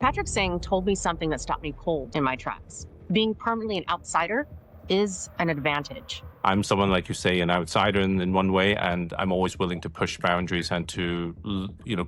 Patrick Tsang told me something that stopped me cold in my tracks. Being permanently an outsider is an advantage. I'm someone, like you say, an outsider in one way, and I'm always willing to push boundaries and to,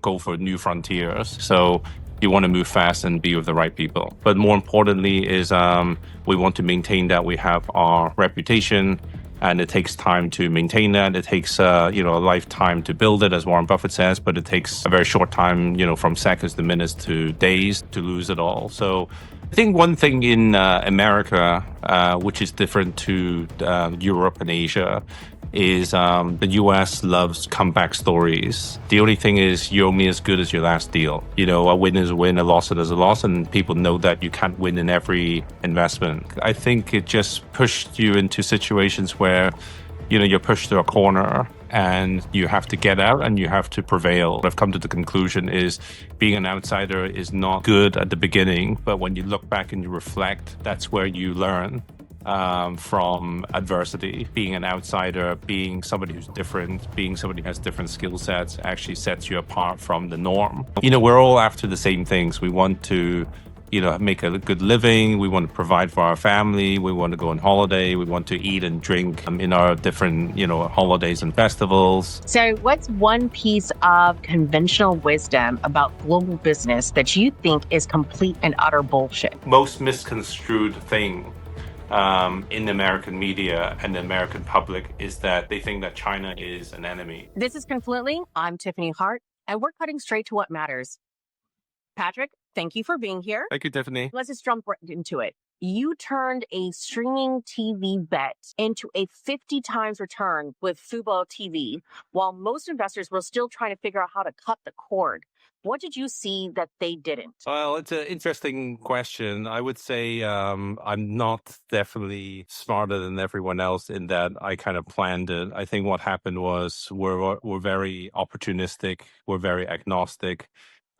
go for new frontiers. So you want to move fast and be with the right people. But more importantly is we want to maintain that we have our reputation, and it takes time to maintain that. It takes, a lifetime to build it, as Warren Buffett says, but it takes a very short time, from seconds to minutes to days to lose it all. So I think one thing in America, which is different to Europe and Asia, is the US loves comeback stories. The only thing is you're only as good as your last deal. A win is a win, a loss is a loss, and people know that you can't win in every investment. I think it just pushed you into situations where, you're pushed to a corner and you have to get out and you have to prevail. What I've come to the conclusion is being an outsider is not good at the beginning, but when you look back and you reflect, that's where you learn from adversity. Being an outsider, being somebody who's different, being somebody who has different skill sets actually sets you apart from the norm. We're all after the same things. We want to make a good living. We want to provide for our family. We want to go on holiday. We want to eat and drink in our different, holidays and festivals. So what's one piece of conventional wisdom about global business that you think is complete and utter bullshit? Most misconstrued thing in the American media and the American public is that they think that China is an enemy. This is Confluently. I'm Tiffany Hart, and we're cutting straight to what matters. Patrick, thank you for being here. Thank you, Tiffany. Let's just jump right into it. You turned a streaming TV bet into a 50 times return with Fubo TV, while most investors were still trying to figure out how to cut the cord. What did you see that they didn't? Well, it's an interesting question. I would say I'm not definitely smarter than everyone else in that I kind of planned it. I think what happened was we're very opportunistic. We're very agnostic.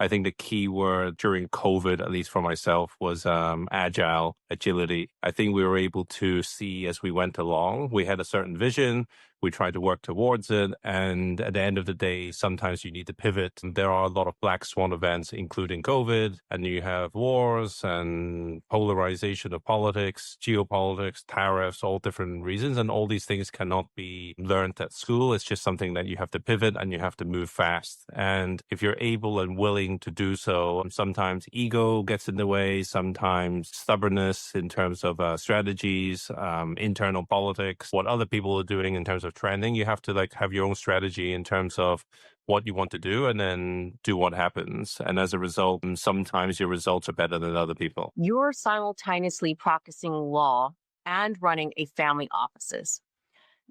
I think the key word during COVID, at least for myself, was agility. I think we were able to see as we went along. We had a certain vision. We tried to work towards it. And at the end of the day, sometimes you need to pivot. And there are a lot of black swan events, including COVID. And you have wars and polarization of politics, geopolitics, tariffs, all different reasons. And all these things cannot be learned at school. It's just something that you have to pivot and you have to move fast. And if you're able and willing to do so, sometimes ego gets in the way, sometimes stubbornness in terms of strategies, internal politics, what other people are doing in terms of trending. You have to have your own strategy in terms of what you want to do and then do what happens. And as a result, sometimes your results are better than other people. You're simultaneously practicing law and running a family offices.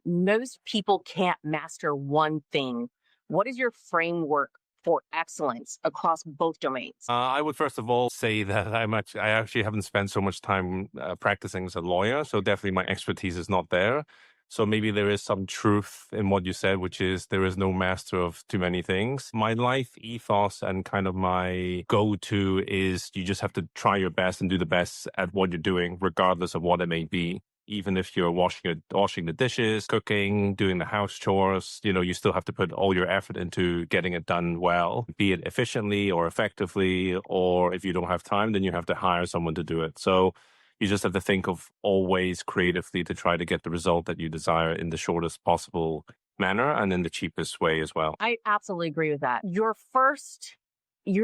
Most people can't master one thing. What is your framework for excellence across both domains? I would first of all say that I actually haven't spent so much time practicing as a lawyer. So definitely my expertise is not there. So maybe there is some truth in what you said, which is there is no master of too many things. My life ethos and kind of my go-to is you just have to try your best and do the best at what you're doing, regardless of what it may be. Even if you're washing the dishes, cooking, doing the house chores, you still have to put all your effort into getting it done well, be it efficiently or effectively, or if you don't have time, then you have to hire someone to do it. So you just have to think of always creatively to try to get the result that you desire in the shortest possible manner and in the cheapest way as well. I absolutely agree with that. You're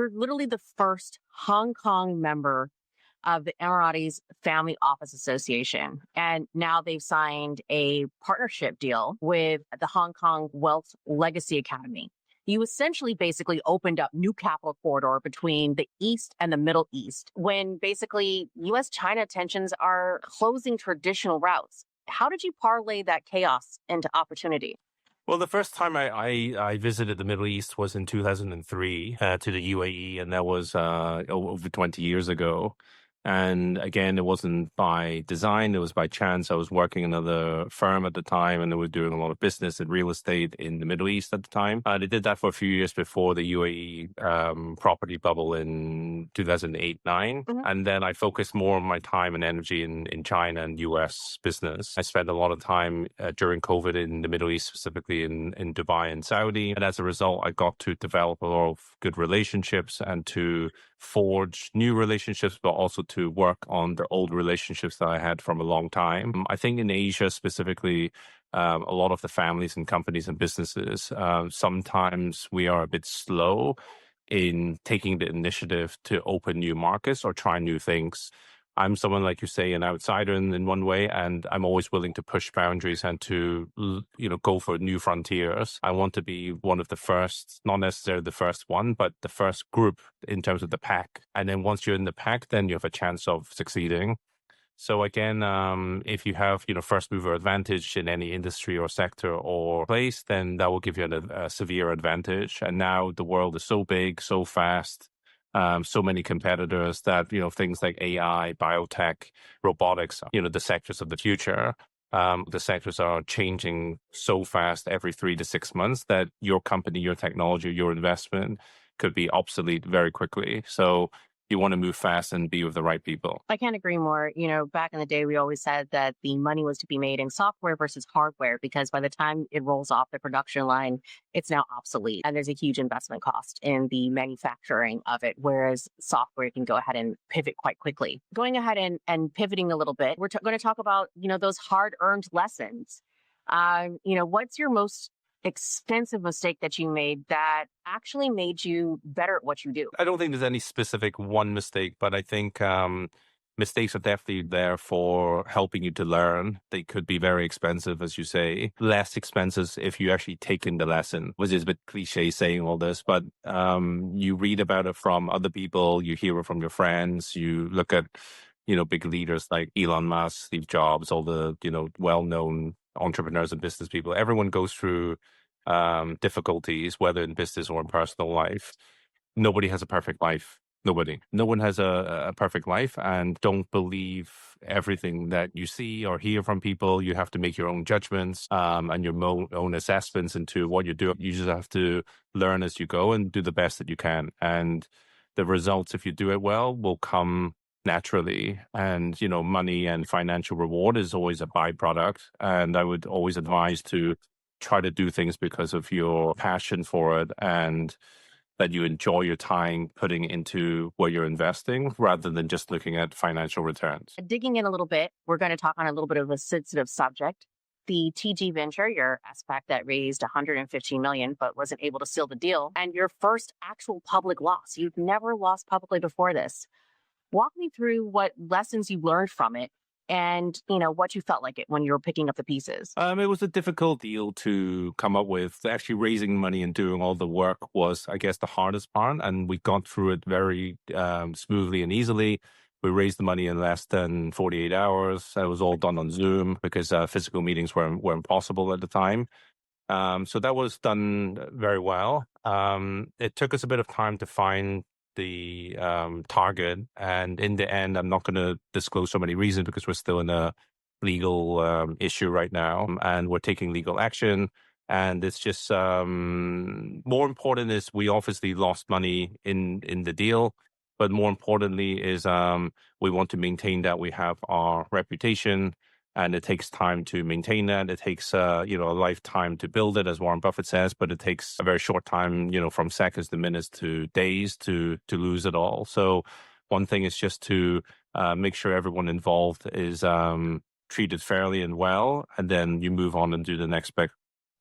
literally the first Hong Kong member of the Emiratis Family Office Association. And now they've signed a partnership deal with the Hong Kong Wealth Legacy Academy. You essentially basically opened up new capital corridor between the East and the Middle East when basically US-China tensions are closing traditional routes. How did you parlay that chaos into opportunity? Well, the first time I visited the Middle East was in 2003 to the UAE, and that was over 20 years ago. And again, it wasn't by design, it was by chance. I was working in another firm at the time, and they were doing a lot of business in real estate in the Middle East at the time. They did that for a few years before the UAE property bubble in 2008-9. Mm-hmm. And then I focused more of my time and energy in China and US business. I spent a lot of time during COVID in the Middle East, specifically in Dubai and Saudi. And as a result, I got to develop a lot of good relationships and to forge new relationships, but also to work on the old relationships that I had from a long time. I think in Asia specifically, a lot of the families and companies and businesses, sometimes we are a bit slow in taking the initiative to open new markets or try new things. I'm someone, like you say, an outsider in one way, and I'm always willing to push boundaries and to, go for new frontiers. I want to be one of the first, not necessarily the first one, but the first group in terms of the pack. And then once you're in the pack, then you have a chance of succeeding. So again, if you have, first mover advantage in any industry or sector or place, then that will give you a severe advantage. And now the world is so big, so fast, so many competitors that, things like AI, biotech, robotics, the sectors of the future. The sectors are changing so fast every 3 to 6 months that your company, your technology, your investment could be obsolete very quickly. So you want to move fast and be with the right people. I can't agree more. Back in the day, we always said that the money was to be made in software versus hardware, because by the time it rolls off the production line, it's now obsolete. And there's a huge investment cost in the manufacturing of it, whereas software can go ahead and pivot quite quickly. Going ahead and pivoting a little bit, we're going to talk about, those hard-earned lessons. What's your most expensive mistake that you made that actually made you better at what you do? I don't think there's any specific one mistake, but I think mistakes are definitely there for helping you to learn. They could be very expensive, as you say, less expensive if you actually take in the lesson, which is a bit cliche saying all this, but you read about it from other people, you hear it from your friends, you look at, big leaders like Elon Musk, Steve Jobs, all the, well-known entrepreneurs and business people. Everyone goes through difficulties, whether in business or in personal life. Nobody has a perfect life. Nobody. No one has a perfect life, and don't believe everything that you see or hear from people. You have to make your own judgments and your own assessments into what you're doing. You just have to learn as you go and do the best that you can. And the results, if you do it well, will come naturally. And, money and financial reward is always a byproduct. And I would always advise to try to do things because of your passion for it and that you enjoy your time putting into where you're investing rather than just looking at financial returns. Digging in a little bit, we're going to talk on a little bit of a sensitive subject. The TG Venture, your aspect that raised $115 million but wasn't able to seal the deal, and your first actual public loss. You've never lost publicly before this. Walk me through what lessons you learned from it and, what you felt like it when you were picking up the pieces. It was a difficult deal to come up with. Actually raising money and doing all the work was, I guess, the hardest part. And we got through it very smoothly and easily. We raised the money in less than 48 hours. It was all done on Zoom because physical meetings were impossible at the time. So that was done very well. It took us a bit of time to find the target, and in the end, I'm not going to disclose so many reasons because we're still in a legal issue right now, and we're taking legal action. And it's just more important is we obviously lost money in the deal, but more importantly is we want to maintain that we have our reputation. And it takes time to maintain that. It takes, a lifetime to build it, as Warren Buffett says, but it takes a very short time, from seconds to minutes to days to lose it all. So one thing is just to make sure everyone involved is treated fairly and well, and then you move on and do the next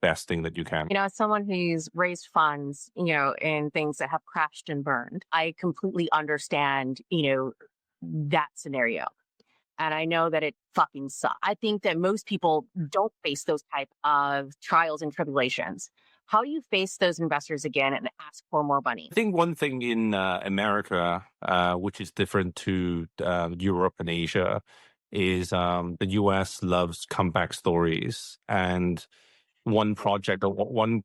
best thing that you can. As someone who's raised funds, in things that have crashed and burned, I completely understand, that scenario. And I know that it fucking sucks. I think that most people don't face those type of trials and tribulations. How do you face those investors again and ask for more money? I think one thing in America, which is different to Europe and Asia, is the US loves comeback stories. And one project or one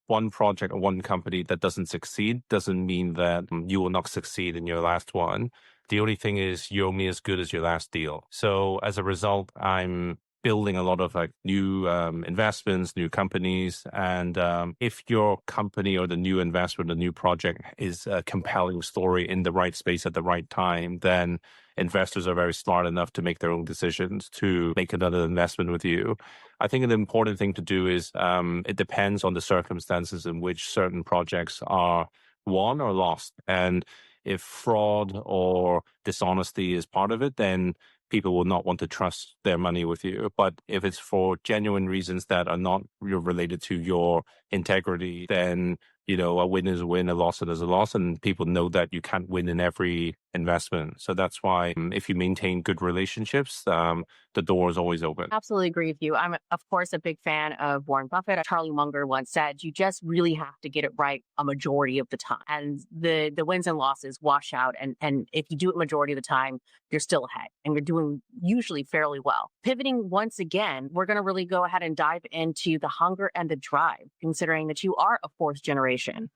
company that doesn't succeed doesn't mean that you will not succeed in your last one. The only thing is you're only as good as your last deal. So as a result, I'm building a lot of new investments, new companies. And if your company or the new investment, the new project is a compelling story in the right space at the right time, then investors are very smart enough to make their own decisions to make another investment with you. I think an important thing to do is it depends on the circumstances in which certain projects are won or lost. And If fraud or dishonesty is part of it, then people will not want to trust their money with you. But if it's for genuine reasons that are not related to your integrity, then, a win is a win, a loss is a loss, and people know that you can't win in every investment. So that's why if you maintain good relationships, the door is always open. Absolutely agree with you. I'm, of course, a big fan of Warren Buffett. Charlie Munger once said, you just really have to get it right a majority of the time. And the wins and losses wash out. And if you do it majority of the time, you're still ahead and you're doing usually fairly well. Pivoting once again, we're going to really go ahead and dive into the hunger and the drive, considering that you are a fourth generation.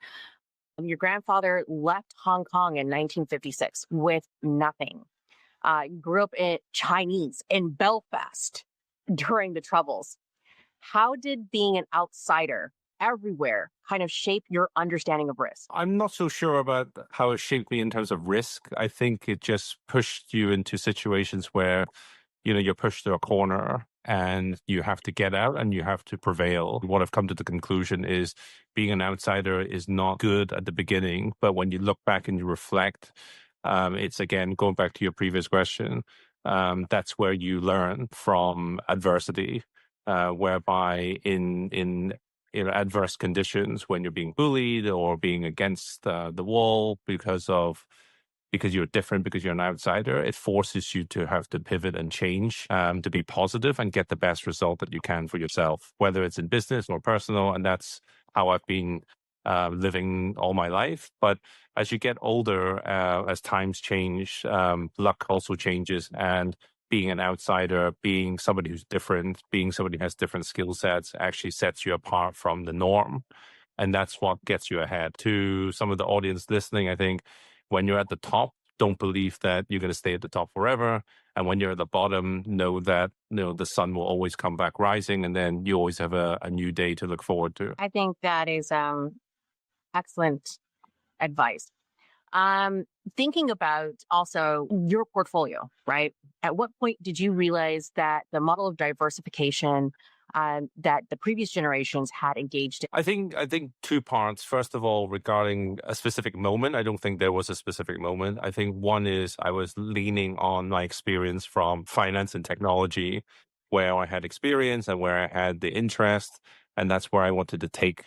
Your grandfather left Hong Kong in 1956 with nothing. Grew up in Chinese in Belfast during the Troubles. How did being an outsider everywhere kind of shape your understanding of risk? I'm not so sure about how it shaped me in terms of risk. I think it just pushed you into situations where, you're pushed to a corner and you have to get out and you have to prevail. What I've come to the conclusion is being an outsider is not good at the beginning, but when you look back and you reflect, it's again, going back to your previous question, that's where you learn from adversity, whereby in adverse conditions, when you're being bullied or being against the wall because you're different, because you're an outsider, it forces you to have to pivot and change, to be positive and get the best result that you can for yourself, whether it's in business or personal. And that's how I've been living all my life. But as you get older, as times change, luck also changes. And being an outsider, being somebody who's different, being somebody who has different skill sets actually sets you apart from the norm. And that's what gets you ahead. To some of the audience listening, I think when you're at the top, don't believe that you're going to stay at the top forever. And when you're at the bottom, know that the sun will always come back rising, and then you always have a new day to look forward to. I think that is excellent advice. Thinking about also your portfolio, right? At what point did you realize that the model of diversification that the previous generations had engaged in? I think two parts. First of all, regarding a specific moment, I don't think there was a specific moment. I think one is I was leaning on my experience from finance and technology, where I had experience and where I had the interest, and that's where I wanted to take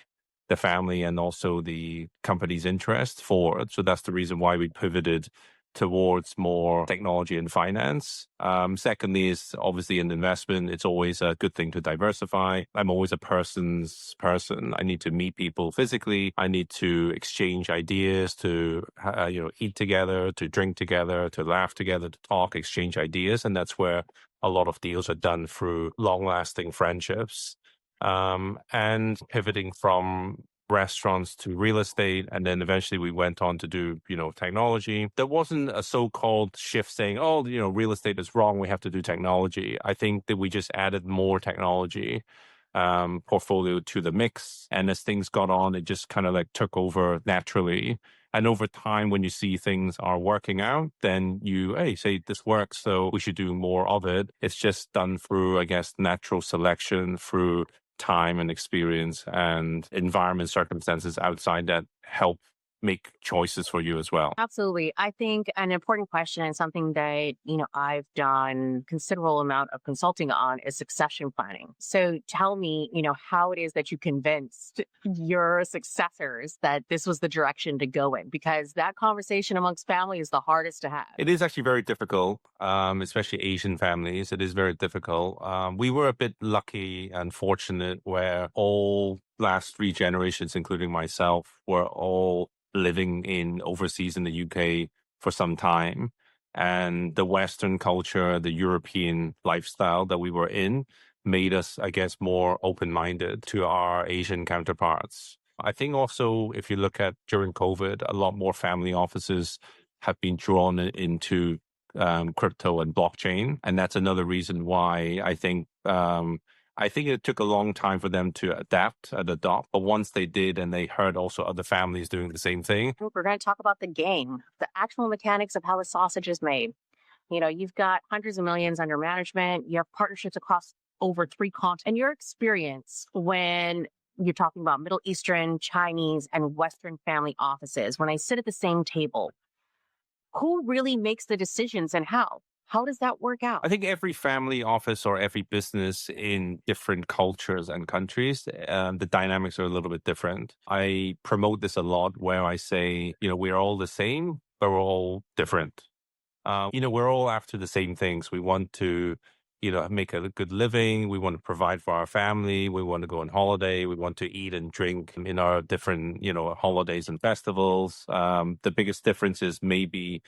the family and also the company's interest forward. So that's the reason why we pivoted towards more technology and finance. Secondly is obviously in investment, it's always a good thing to diversify. I'm always a person's person. I need to meet people physically. I need to exchange ideas, to eat together, to drink together, to laugh together, to talk, exchange ideas. And that's where a lot of deals are done through long-lasting friendships. And pivoting from restaurants to real estate. And then eventually we went on to do, technology. There wasn't a so-called shift saying, real estate is wrong, we have to do technology. I think that we just added more technology portfolio to the mix. And as things got on, it just kind of like took over naturally. And over time, when you see things are working out, then you, say this works, so we should do more of it. It's just done through, I guess, natural selection, through time and experience and environment circumstances outside that help make choices for you as well. Absolutely. I think an important question and something that, I've done considerable amount of consulting on is succession planning. So tell me, how it is that you convinced your successors that this was the direction to go in, because that conversation amongst family is the hardest to have. It is actually very difficult, especially Asian families. It is very difficult. We were a bit lucky and fortunate where all last three generations, including myself, were all living in overseas in the UK for some time. And the Western culture, the European lifestyle that we were in made us, I guess, more open-minded to our Asian counterparts. I think also, if you look at during COVID, a lot more family offices have been drawn into crypto and blockchain. And that's another reason why I think it took a long time for them to adapt and adopt. But once they did, and they heard also other families doing the same thing. We're going to talk about the game, the actual mechanics of how the sausage is made. You've got hundreds of millions under management. You have partnerships across over 3 continents. And your experience when you're talking about Middle Eastern, Chinese, and Western family offices, when I sit at the same table, Who really makes the decisions and how? How does that work out? I think every family office or every business in different cultures and countries, the dynamics are a little bit different. I promote this a lot where I say, we're all the same, but we're all different. We're all after the same things. We want to, make a good living. We want to provide for our family. We want to go on holiday. We want to eat and drink in our different, holidays and festivals. The biggest difference is maybe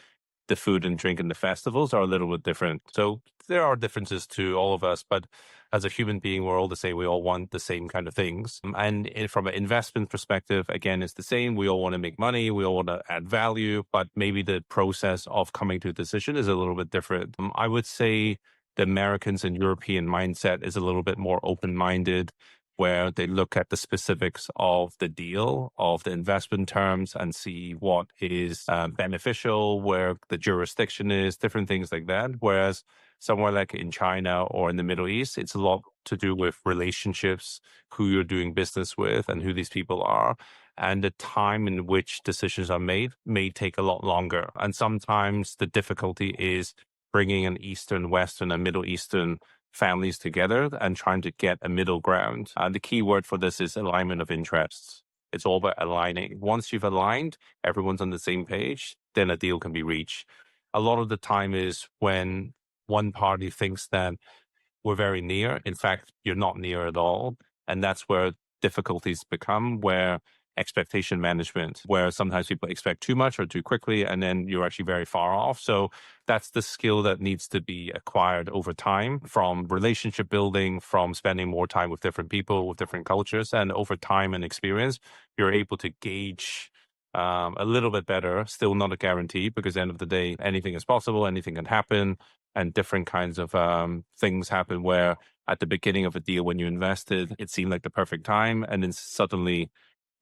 the food and drink and the festivals are a little bit different. So there are differences to all of us, but as a human being, we're all the same. We all want the same kind of things. And from an investment perspective, again, it's the same. We all want to make money. We all want to add value, but maybe the process of coming to a decision is a little bit different. I would say the Americans and European mindset is a little bit more open-minded, where they look at the specifics of the deal, of the investment terms, and see what is beneficial, where the jurisdiction is, different things like that. Whereas somewhere like in China or in the Middle East, it's a lot to do with relationships, who you're doing business with, and who these people are. And the time in which decisions are made may take a lot longer. And sometimes the difficulty is bringing an Eastern, Western, and Middle Eastern families together and trying to get a middle ground. The key word for this is alignment of interests. It's all about aligning. Once you've aligned, everyone's on the same page, then a deal can be reached. A lot of the time is when one party thinks that we're very near. In fact, you're not near at all. And that's where difficulties become, where expectation management, where sometimes people expect too much or too quickly, and then you're actually very far off. So that's the skill that needs to be acquired over time, from relationship building, from spending more time with different people, with different cultures. And over time and experience, you're able to gauge a little bit better, still not a guarantee, because at the end of the day, anything is possible, anything can happen, and different kinds of things happen where at the beginning of a deal, when you invested, it seemed like the perfect time, and then suddenly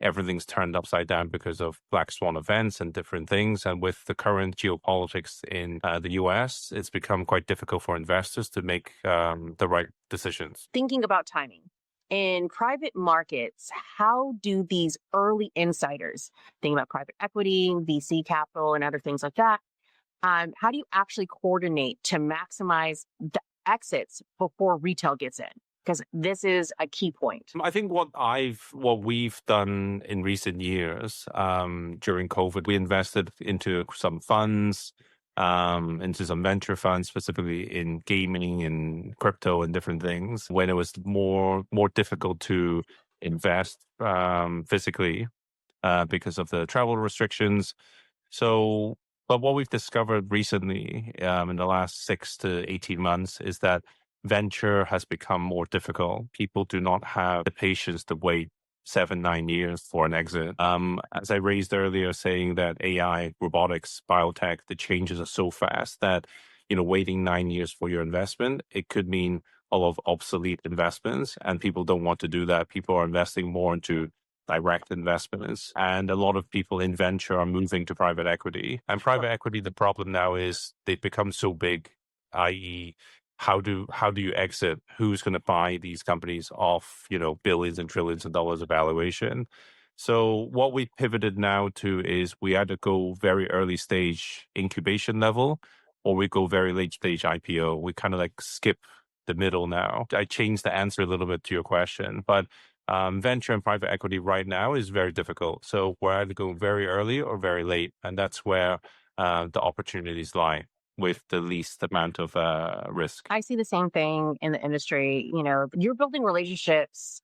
everything's turned upside down because of black swan events and different things. And with the current geopolitics in the US, it's become quite difficult for investors to make the right decisions. Thinking about timing. In private markets, how do these early insiders, thinking about private equity, VC capital, and other things like that, how do you actually coordinate to maximize the exits before retail gets in? Because this is a key point. I think what we've done in recent years during COVID, we invested into some funds, into some venture funds, specifically in gaming and crypto and different things, when it was more difficult to invest physically because of the travel restrictions. So, but what we've discovered recently in the last 6 to 18 months is that venture has become more difficult. People do not have the patience to wait 7, 9 years for an exit. As I raised earlier, saying that AI, robotics, biotech, the changes are so fast that, waiting 9 years for your investment, it could mean a lot of obsolete investments, and people don't want to do that. People are investing more into direct investments, and a lot of people in venture are moving to private equity. And private equity, the problem now is they've become so big, i.e., how do you exit? Who's going to buy these companies off, billions and trillions of dollars of valuation? So what we pivoted now to is we either go very early stage incubation level, or we go very late stage IPO. We kind of like skip the middle now. I changed the answer a little bit to your question, but venture and private equity right now is very difficult. So we're either going very early or very late, and that's where the opportunities lie, with the least amount of risk. I see the same thing in the industry. You're building relationships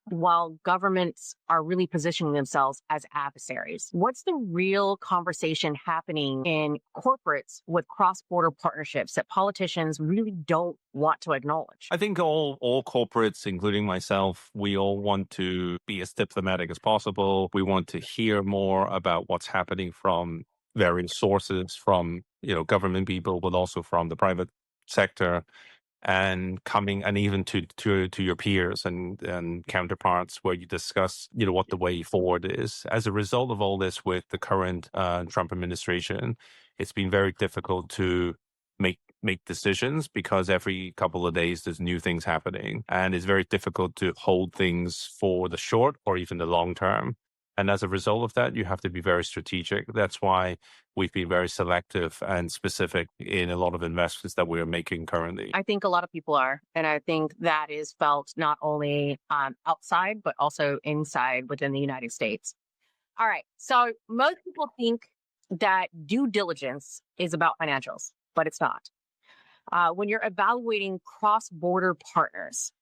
while governments are really positioning themselves as adversaries. What's the real conversation happening in corporates with cross-border partnerships that politicians really don't want to acknowledge? I think all corporates, including myself, we all want to be as diplomatic as possible. We want to hear more about what's happening from various sources, from government people, but also from the private sector, and even to your peers and counterparts, where you discuss what the way forward is. As a result of all this, with the current Trump administration, it's been very difficult to make decisions, because every couple of days there's new things happening, and it's very difficult to hold things for the short or even the long term. And as a result of that, you have to be very strategic. That's why we've been very selective and specific in a lot of investments that we're making currently. I think a lot of people are. And I think that is felt not only outside, but also inside within the United States. All right. So most people think that due diligence is about financials, but it's not. When you're evaluating cross-border partners,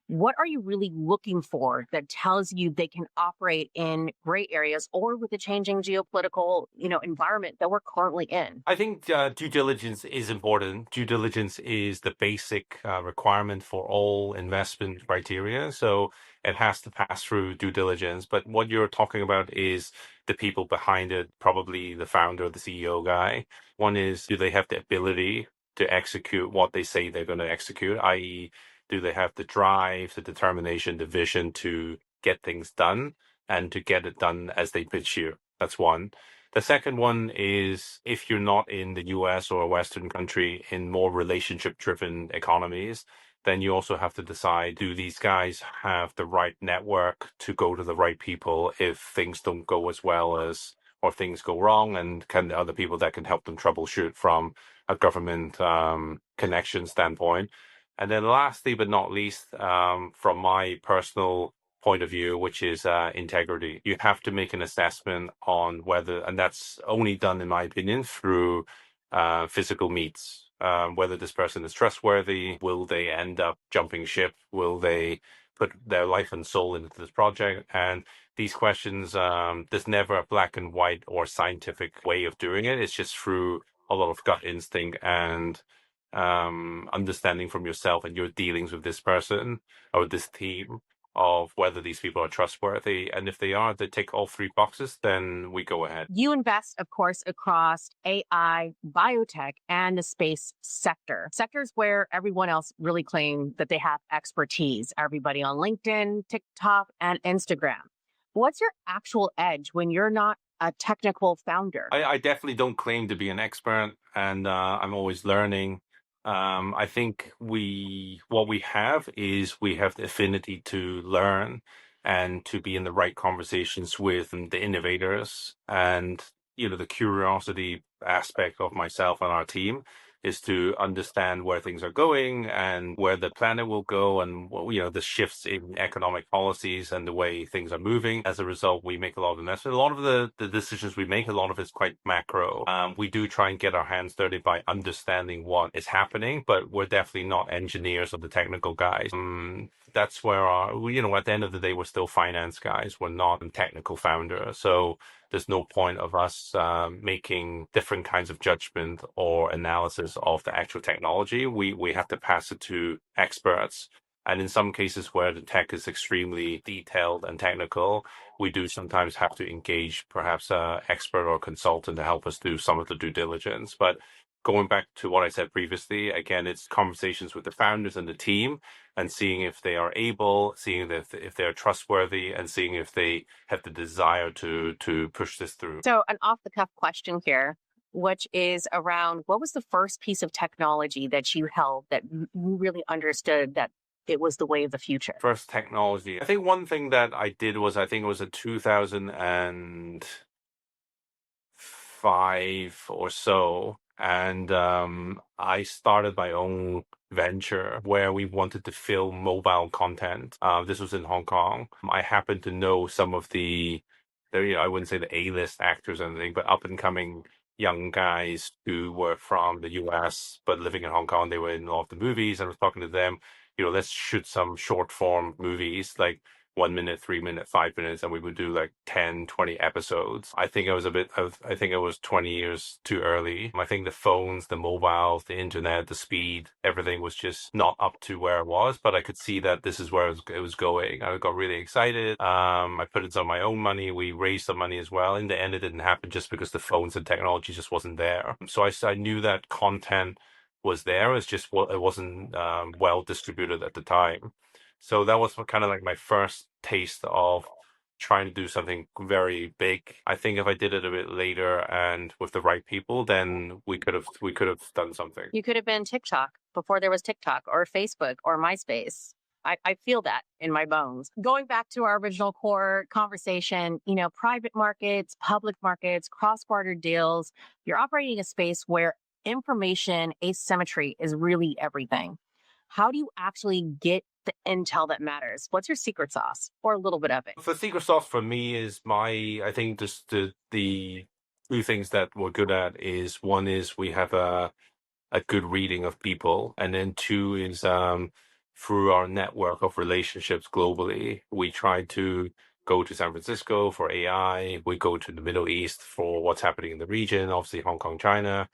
what are you really looking for that tells you they can operate in gray areas or with the changing geopolitical, environment that we're currently in? I think due diligence is important. Due diligence is the basic requirement for all investment criteria. So it has to pass through due diligence. But what you're talking about is the people behind it, probably the founder, the CEO guy. One is, do they have the ability to execute what they say they're going to execute, i.e., do they have the drive, the determination, the vision to get things done and to get it done as they pitch you? That's one. The second one is if you're not in the US or a Western country in more relationship driven economies, then you also have to decide, do these guys have the right network to go to the right people if things don't go as well as, or things go wrong, and can the other people that can help them troubleshoot from a government connection standpoint. And then lastly, but not least, from my personal point of view, which is integrity. You have to make an assessment on whether, and that's only done, in my opinion, through physical meets. Whether this person is trustworthy, will they end up jumping ship? Will they put their life and soul into this project? And these questions, there's never a black and white or scientific way of doing it. It's just through a lot of gut instinct and understanding from yourself and your dealings with this person or this team of whether these people are trustworthy. And if they are, they tick all three boxes, then we go ahead. You invest, of course, across AI, biotech, and the space sector. Sectors where everyone else really claim that they have expertise. Everybody on LinkedIn, TikTok, and Instagram. What's your actual edge when you're not a technical founder? I definitely don't claim to be an expert, and I'm always learning. I think what we have is we have the affinity to learn and to be in the right conversations with the innovators, and the curiosity aspect of myself and our team is to understand where things are going and where the planet will go, and the shifts in economic policies and the way things are moving. As a result, we make a lot of investment. A lot of the decisions we make, a lot of it's quite macro. We do try and get our hands dirty by understanding what is happening, but we're definitely not engineers or the technical guys. That's where at the end of the day, we're still finance guys. We're not a technical founder. So there's no point of us making different kinds of judgment or analysis of the actual technology. We have to pass it to experts. And in some cases where the tech is extremely detailed and technical, we do sometimes have to engage perhaps an expert or consultant to help us do some of the due diligence. But going back to what I said previously, again, it's conversations with the founders and the team and seeing if they are able, seeing if they're trustworthy, and seeing if they have the desire to push this through. So an off-the-cuff question here, which is around what was the first piece of technology that you held that you really understood that it was the way of the future? First technology. I think one thing that I did was, I think it was a 2005 or so. And I started my own venture where we wanted to film mobile content. This was in Hong Kong. I happened to know some of I wouldn't say the A-list actors or anything, but up and coming young guys who were from the US but living in Hong Kong. They were in all of the movies, and I was talking to them, let's shoot some short form movies, like 1 minute, 3 minute, 5 minutes, and we would do like 10, 20 episodes. I think I was 20 years too early. I think the phones, the mobiles, the internet, the speed, everything was just not up to where it was, but I could see that this is where it was going. I got really excited. I put in some of my own money. We raised some money as well. In the end, it didn't happen just because the phones and technology just wasn't there. So I knew that content was there. It's just it wasn't well distributed at the time. So that was kind of like my first taste of trying to do something very big. I think if I did it a bit later and with the right people, then we could have done something. You could have been TikTok before there was TikTok, or Facebook, or MySpace. I feel that in my bones. Going back to our original core conversation, private markets, public markets, cross border deals, you're operating a space where information asymmetry is really everything. How do you actually get the intel that matters? What's your secret sauce or a little bit of it? The secret sauce for me is I think just the two things that we're good at is one is we have a good reading of people, and then two is through our network of relationships globally, we try to go to San Francisco for AI, we go to the Middle East for what's happening in the region, obviously Hong Kong, China.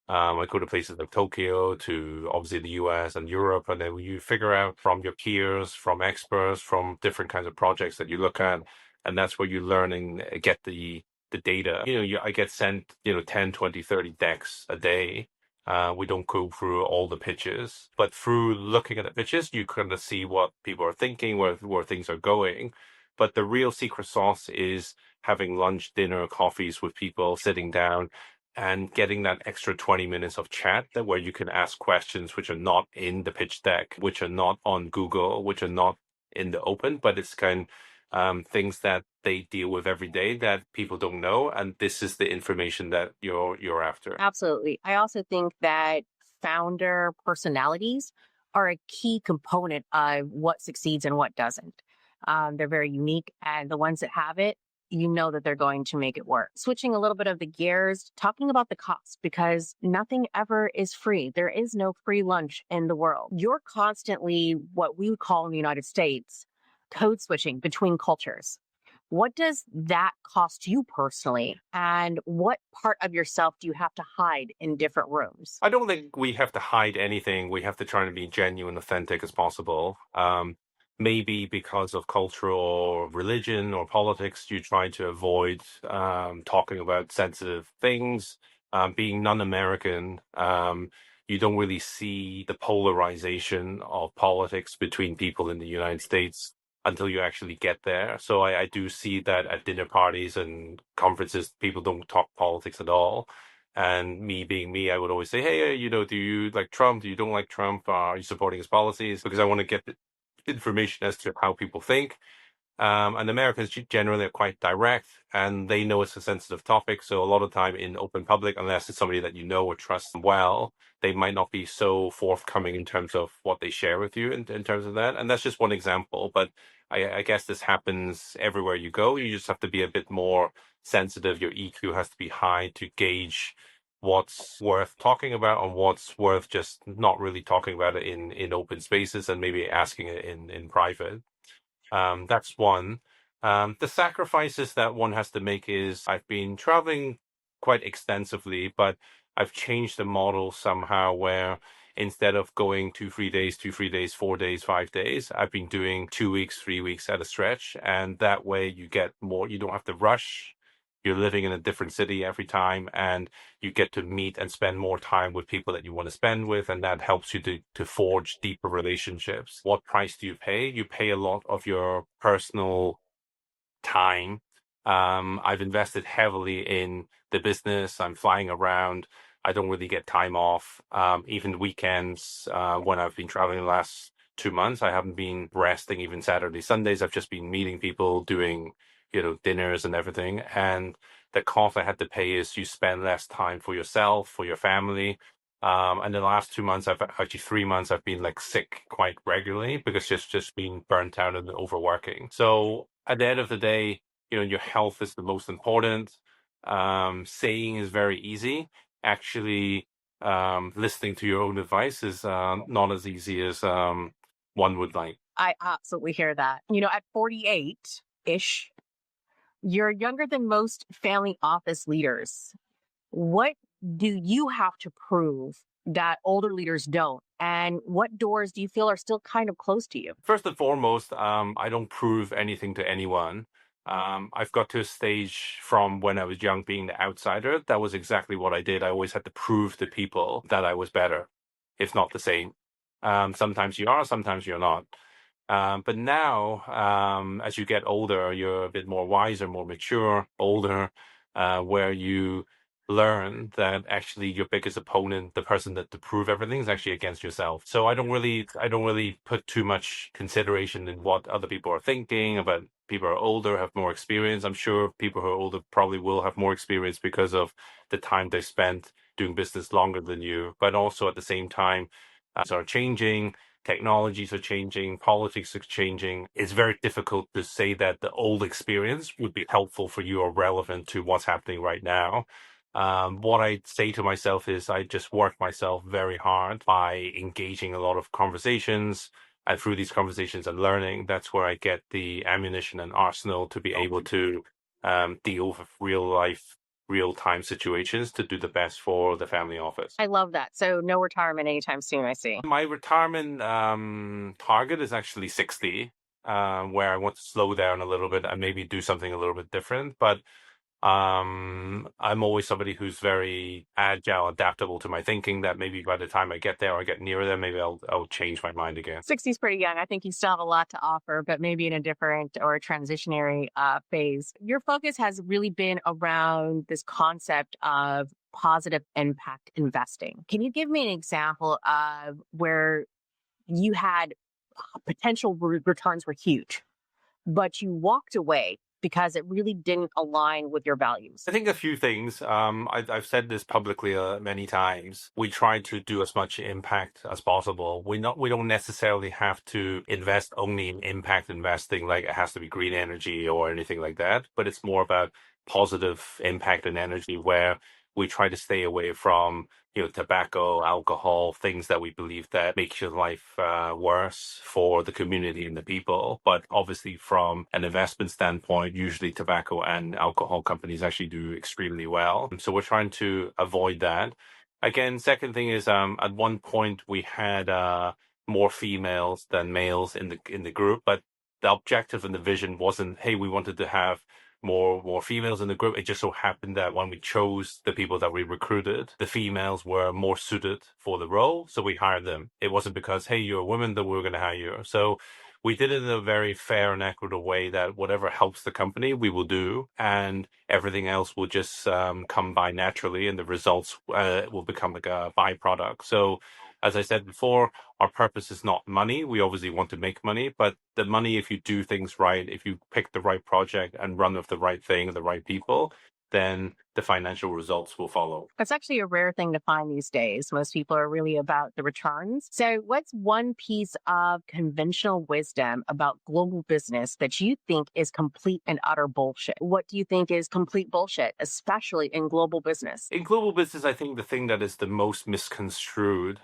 I go to places like Tokyo, to obviously the US and Europe, and then you figure out from your peers, from experts, from different kinds of projects that you look at, and that's where you learn and get the data. I get sent 10, 20, 30 decks a day. We don't go through all the pitches, but through looking at the pitches, you kind of see what people are thinking, where things are going. But the real secret sauce is having lunch, dinner, coffees with people, sitting down and getting that extra 20 minutes of chat where you can ask questions which are not in the pitch deck, which are not on Google, which are not in the open, but it's things that they deal with every day that people don't know, and this is the information that you're after. Absolutely. I also think that founder personalities are a key component of what succeeds and what doesn't. They're very unique, and the ones that have it, you know that they're going to make it work. Switching a little bit of the gears, talking about the cost, because nothing ever is free. There is no free lunch in the world. You're constantly what we would call in the United States code switching between cultures. What does that cost you personally? And what part of yourself do you have to hide in different rooms? I don't think we have to hide anything. We have to try to be genuine, authentic as possible. Maybe because of culture or religion or politics, you try to avoid talking about sensitive things. Being non-American, you don't really see the polarization of politics between people in the United States until you actually get there. So I do see that at dinner parties and conferences, people don't talk politics at all. And me being me, I would always say, hey, do you like Trump? Do you don't like Trump? Are you supporting his policies? Because I want to get the information as to how people think. And Americans generally are quite direct, and they know it's a sensitive topic. So a lot of time in open public, unless it's somebody that you know or trust well, they might not be so forthcoming in terms of what they share with you in terms of that. And that's just one example. But I guess this happens everywhere you go. You just have to be a bit more sensitive. Your EQ has to be high to gauge what's worth talking about and what's worth just not really talking about it in open spaces and maybe asking it in private. That's one. The sacrifices that one has to make is I've been traveling quite extensively, but I've changed the model somehow where instead of going 2, 3 days, 2, 3 days, 4 days, 5 days, I've been doing 2 weeks, 3 weeks at a stretch. And that way you get more, you don't have to rush. You're living in a different city every time, and you get to meet and spend more time with people that you want to spend with, and that helps you to forge deeper relationships. What price do you pay? You pay a lot of your personal time. I've invested heavily in the business. I'm flying around. I don't really get time off. Even weekends, when I've been traveling the last 2 months, I haven't been resting. Even Saturday, Sundays, I've just been meeting people, doing dinners and everything. And the cost I had to pay is you spend less time for yourself, for your family. And the last 2 months, actually 3 months, I've been like sick quite regularly because just been burnt out and overworking. So at the end of the day, your health is the most important. Saying is very easy. Actually, listening to your own advice is not as easy as one would like. I absolutely hear that. At 48-ish, you're younger than most family office leaders. What do you have to prove that older leaders don't? And what doors do you feel are still kind of closed to you? First and foremost, I don't prove anything to anyone. I've got to a stage from when I was young, being the outsider. That was exactly what I did. I always had to prove to people that I was better, if not the same. Sometimes you are, sometimes you're not. But now, as you get older, you're a bit more wiser, more mature, older, where you learn that actually your biggest opponent, the person that to prove everything, is actually against yourself. So I don't really put too much consideration in what other people are thinking about. People are older, have more experience. I'm sure people who are older probably will have more experience because of the time they spent doing business longer than you. But also at the same time, are changing, technologies are changing, politics are changing. It's very difficult to say that the old experience would be helpful for you or relevant to what's happening right now. What I say to myself is I just work myself very hard by engaging a lot of conversations. And through these conversations and learning, that's where I get the ammunition and arsenal to be able to deal with real life, real time situations to do the best for the family office. I love that. So no retirement anytime soon, I see. My retirement target is actually 60, where I want to slow down a little bit and maybe do something a little bit different. But I'm always somebody who's very agile, adaptable to my thinking, that maybe by the time I get there or I get near there, maybe I'll change my mind again. 60 is pretty young. I think you still have a lot to offer, but maybe in a different or a transitionary phase. Your focus has really been around this concept of positive impact investing. Can you give me an example of where you had potential returns were huge, but you walked away because it really didn't align with your values? I think a few things. I've said this publicly many times. We try to do as much impact as possible. We don't necessarily have to invest only in impact investing, like it has to be green energy or anything like that. But it's more about positive impact and energy, where we try to stay away from tobacco, alcohol, things that we believe that makes your life worse for the community and the people. But obviously, from an investment standpoint, usually tobacco and alcohol companies actually do extremely well. So we're trying to avoid that. Again, second thing is at one point we had more females than males in the group, but the objective and the vision wasn't, hey, we wanted to have more females in the group. It just so happened that when we chose the people that we recruited, the females were more suited for the role, so we hired them. It wasn't because, hey, you're a woman, that we were going to hire you. So we did it in a very fair and equitable way, that whatever helps the company, we will do, and everything else will just come by naturally, and the results will become like a byproduct. So, as I said before, our purpose is not money. We obviously want to make money, but the money, if you do things right, if you pick the right project and run with the right thing and the right people, then the financial results will follow. That's actually a rare thing to find these days. Most people are really about the returns. So, what's one piece of conventional wisdom about global business that you think is complete and utter bullshit? What do you think is complete bullshit, especially in global business? In global business, I think the thing that is the most misconstrued,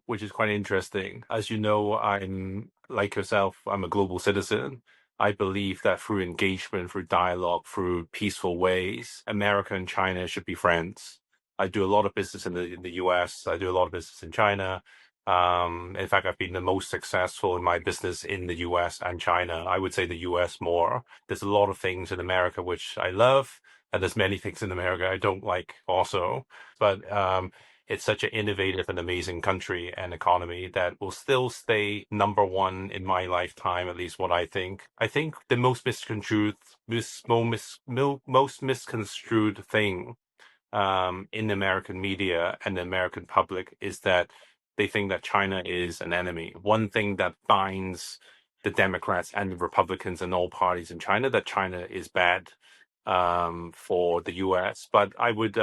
which is quite interesting. As you know, I'm like yourself, I'm a global citizen. I believe that through engagement, through dialogue, through peaceful ways, America and China should be friends. I do a lot of business in the US. I do a lot of business in China. In fact, I've been the most successful in my business in the US and China. I would say the US more. There's a lot of things in America which I love, and there's many things in America I don't like also. But it's such an innovative and amazing country and economy that will still stay number one in my lifetime, at least what I think. I think the most most misconstrued thing in the American media and the American public is that they think that China is an enemy. One thing that binds the Democrats and the Republicans and all parties in China, that China is bad for the US. But I would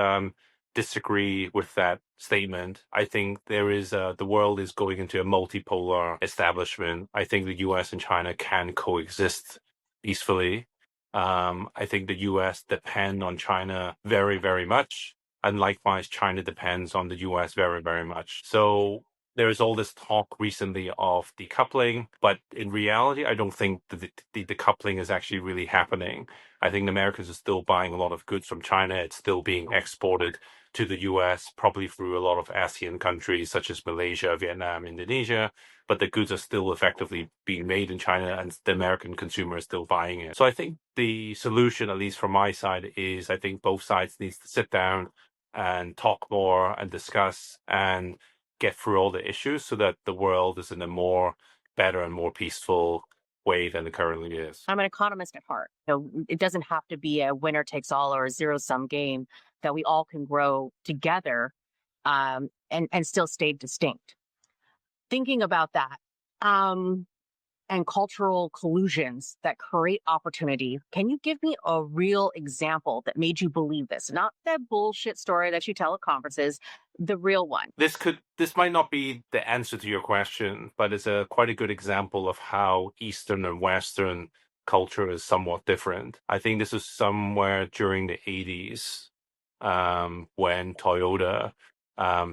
disagree with that statement. I think there is the world is going into a multipolar establishment. I think the US and China can coexist peacefully. I think the US depend on China very, very much. And likewise, China depends on the US very, very much. So there is all this talk recently of decoupling, but in reality, I don't think the decoupling is actually really happening. I think the Americans are still buying a lot of goods from China. It's still being exported to the US, probably through a lot of ASEAN countries such as Malaysia, Vietnam, Indonesia. But the goods are still effectively being made in China, and the American consumer is still buying it. So I think the solution, at least from my side, is I think both sides needs to sit down and talk more and discuss and get through all the issues so that the world is in a more better and more peaceful way than it currently is. I'm an economist at heart. It doesn't have to be a winner takes all or a zero sum game. that we all can grow together, and still stay distinct. Thinking about that, and cultural collusions that create opportunity, can you give me a real example that made you believe this? Not that bullshit story that you tell at conferences, the real one. This might not be the answer to your question, but it's quite a good example of how Eastern and Western culture is somewhat different. I think this is somewhere during the 80s, when Toyota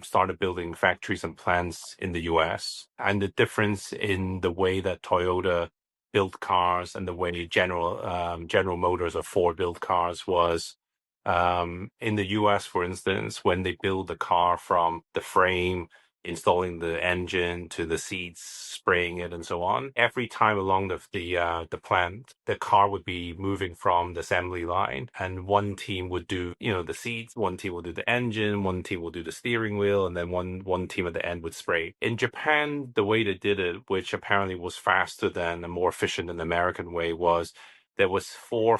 started building factories and plants in the US. And the difference in the way that Toyota built cars and the way General Motors or Ford built cars was, in the US, for instance, when they build the car from the frame, installing the engine to the seats, spraying it, and so on. Every time along the plant, the car would be moving from the assembly line, and one team would do the seats, one team will do the engine, one team will do the steering wheel, and then one team at the end would spray. In Japan, the way they did it, which apparently was faster than and more efficient than the American way, was there was 4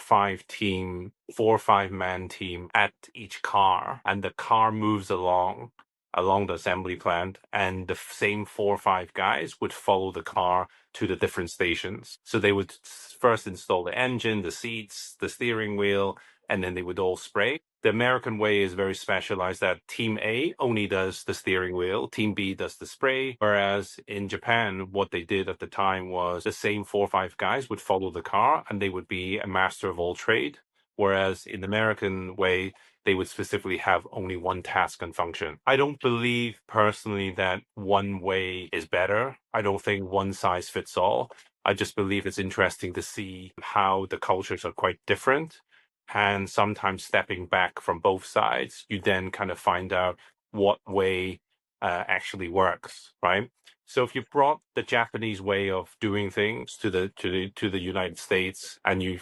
or 5 man team at each car, and the car moves along the assembly plant, and the same 4 or 5 guys would follow the car to the different stations. So they would first install the engine, the seats, the steering wheel, and then they would all spray. The American way is very specialized, that team A only does the steering wheel, team B does the spray. Whereas in Japan, what they did at the time was the same 4 or 5 guys would follow the car, and they would be a master of all trade. Whereas in the American way, they would specifically have only one task and function. I don't believe personally that one way is better. I don't think one size fits all. I just believe it's interesting to see how the cultures are quite different. And sometimes stepping back from both sides, you then kind of find out what way actually works, right? So if you brought the Japanese way of doing things to the United States, and you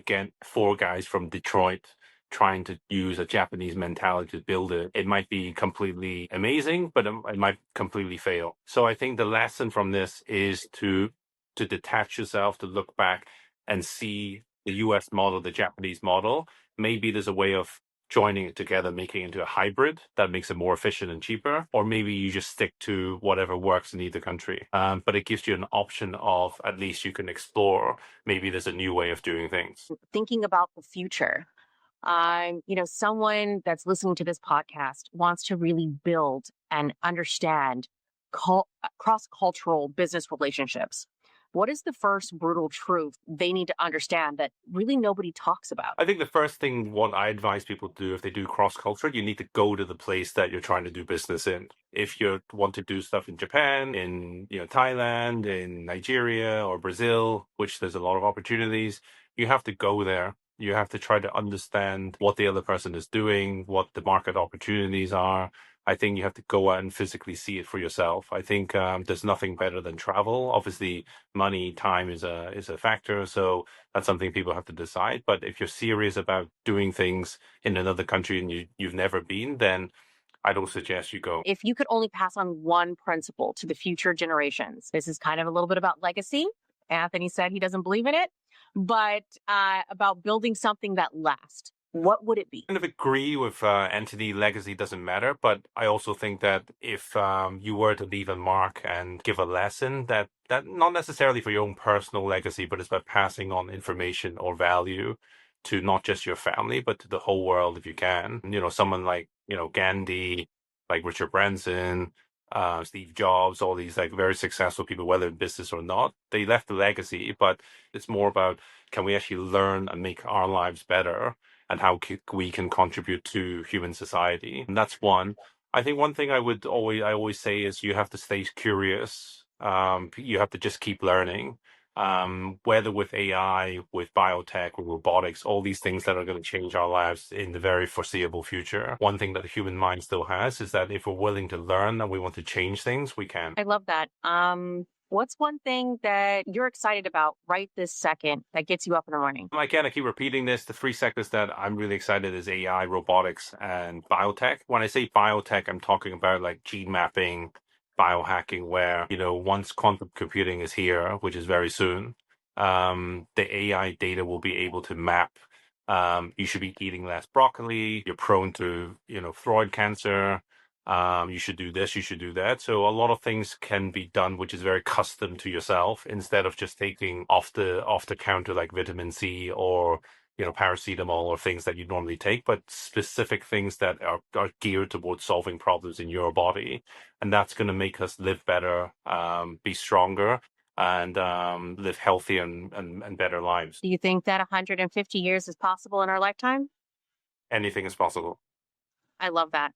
get 4 guys from Detroit trying to use a Japanese mentality to build it, it might be completely amazing, but it might completely fail. So I think the lesson from this is to detach yourself, to look back and see the US model, the Japanese model. Maybe there's a way of joining it together, making it into a hybrid that makes it more efficient and cheaper, or maybe you just stick to whatever works in either country. But it gives you an option of, at least you can explore, maybe there's a new way of doing things. Thinking about the future, someone that's listening to this podcast wants to really build and understand cross-cultural business relationships. What is the first brutal truth they need to understand that really nobody talks about? I think the first thing what I advise people to do if they do cross-culture, you need to go to the place that you're trying to do business in. If you want to do stuff in Japan, in Thailand, in Nigeria or Brazil, which there's a lot of opportunities, you have to go there. You have to try to understand what the other person is doing, what the market opportunities are. I think you have to go out and physically see it for yourself. I think there's nothing better than travel. Obviously, money, time is a factor, so that's something people have to decide. But if you're serious about doing things in another country and you've never been, then I don't suggest you go. If you could only pass on one principle to the future generations, this is kind of a little bit about legacy. Anthony said he doesn't believe in it, but about building something that lasts. What would it be? I kind of agree with Anthony. Legacy doesn't matter, but I also think that if you were to leave a mark and give a lesson, that not necessarily for your own personal legacy, but it's about passing on information or value to not just your family, but to the whole world if you can. Someone like Gandhi, like Richard Branson, Steve Jobs, all these like very successful people, whether in business or not, they left a legacy, but it's more about, can we actually learn and make our lives better, and how we can contribute to human society. And that's one. I think one thing I always say is you have to stay curious. You have to just keep learning. Whether with AI, with biotech, or robotics, all these things that are going to change our lives in the very foreseeable future. One thing that the human mind still has is that if we're willing to learn and we want to change things, we can. I love that. What's one thing that you're excited about right this second that gets you up in the morning? Again, I keep repeating this. The 3 sectors that I'm really excited is AI, robotics, and biotech. When I say biotech, I'm talking about like gene mapping, biohacking, where, once quantum computing is here, which is very soon, the AI data will be able to map You should be eating less broccoli. You're prone to, throat cancer. You should do this, you should do that. So a lot of things can be done, which is very custom to yourself, instead of just taking off the counter like vitamin C or paracetamol or things that you normally take, but specific things that are geared towards solving problems in your body, and that's going to make us live better, be stronger, and live healthy and better lives. Do you think that 150 years is possible in our lifetime? Anything is possible. I love that.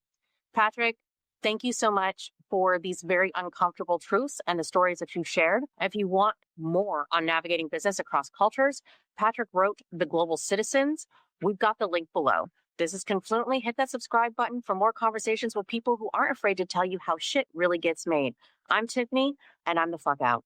Patrick, thank you so much for these very uncomfortable truths and the stories that you've shared. If you want more on navigating business across cultures, Patrick wrote The Global Citizens. We've got the link below. This is Confluently. Hit that subscribe button for more conversations with people who aren't afraid to tell you how shit really gets made. I'm Tiffany, and I'm the fuck out.